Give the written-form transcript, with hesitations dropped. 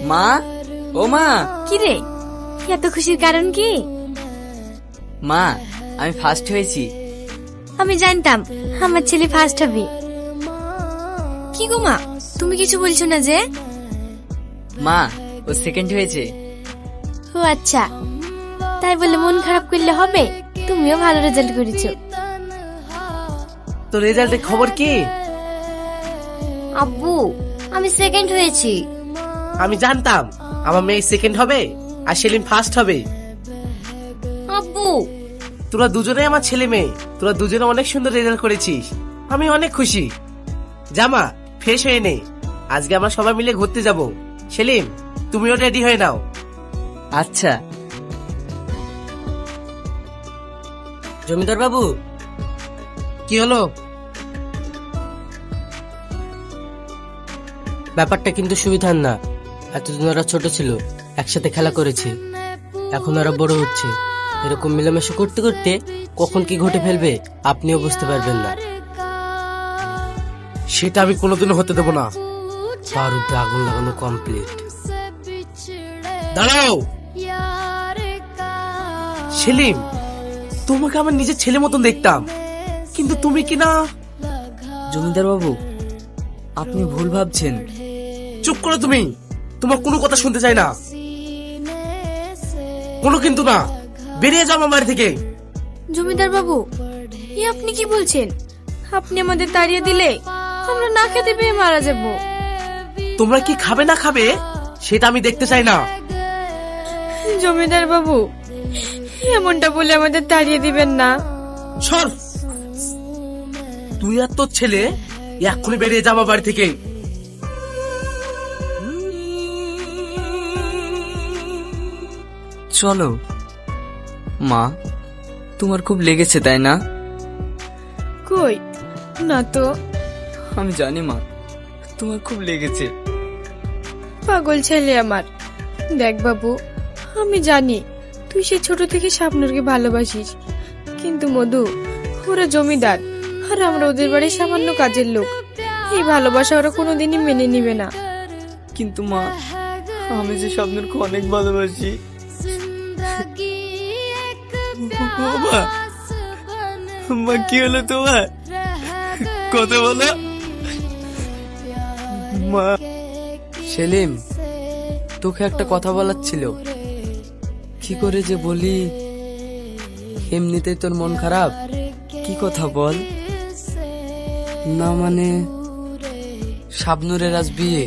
মা, ও মা। কি রে, এত খুশির কারণ কি? মা, আমি ফার্স্ট হয়েছি। আমি জানতাম আমার ছেলে ফার্স্ট হবে। কি গো মা, তুমি কিছু বলছো না যে? মা, ও সেকেন্ড হয়েছে। ও আচ্ছা, তাই বলে মন খারাপ করলে হবে? তুমিও ভালো রেজাল্ট করেছো। তো রেজাল্টের খবর কি? আব্বু, আমি সেকেন্ড হয়েছি। আমি জানতাম আমার মেয়ে সেকেন্ড হবে আর সেলিম ফার্স্ট হবে। আব্বু, তোরা দুজনে আমার ছেলে মেয়ে, তোরা দুজনে অনেক সুন্দর রেজাল্ট করেছিস। আমি অনেক খুশি। জামা ফ্রেশ হয়ে নে, আজকে আমরা সবাই মিলে ঘুরতে যাব। সেলিম, তুমিও রেডি হয়ে নাও। আচ্ছা। জমিদার বাবু, কি হলো? ব্যাপারটা কিন্তু সুবিধার না। এতদিন ওরা ছোট ছিল, একসাথে খেলা করেছে, এখন ওরা বড় হচ্ছে। এরকম মিলেমিশে করতে করতে কখন কি ঘটে ফেলবে আপনিও বুঝতে পারবেন না। সেটা আমি কোনোদিনও হতে দেব না। বারুদে আগুন লাগানো কমপ্লিট। দাঁড়াও সেলিম, তোমাকে আমার নিজের ছেলে মতন দেখতাম, কিন্তু তুমি কি না। জমিদার বাবু, আপনি ভুল ভাবছেন। চুপ করো তুমি, তোমার কোনো কথা শুনতে চাই না। কোনো কিন্তু না, বেরিয়ে যাও আমার বাড়ি থেকে। জমিদার বাবু, এ আপনি কি বলছেন? আপনি আমাদের তাড়িয়ে দিলে আমরা না খেতে পেয়ে মারা যাব। তোমরা কি খাবে না খাবে সেটা আমি দেখতে চাই না। জমিদার বাবু, এমনটা বলে আমাদের তাড়িয়ে দিবেন না। সর, তুই আর তোর ছেলে এক্ষুনি বেরিয়ে যা আমার বাড়ি থেকে। চলো। মা, তোমার খুব লেগেছে তাই না? কই না তো। আমি জানি মা, তোমার খুব লেগেছে। পাগল ছেলে আমার। দেখ বাবু, আমি জানি তুই সে ছোট থেকে স্বপ্নকে ভালোবাসিস, কিন্তু মধু, ওরা জমিদার আর আমরা ওদের বাড়ির সামান্য কাজের লোক। এই ভালোবাসা ওরা কোনোদিনই মেনে নিবে না। কিন্তু মা, আমি যে স্বপ্নকে অনেক ভালোবাসি। মা, মা কি হলো তোমার? কথা বলো মা। সেলিম, তোকে একটা কথা বলার ছিল। কি করে যে বলি, এমনিতেই তোর মন খারাপ। কি কথা বল না। মানে শাবনুরের আজ বিয়ে।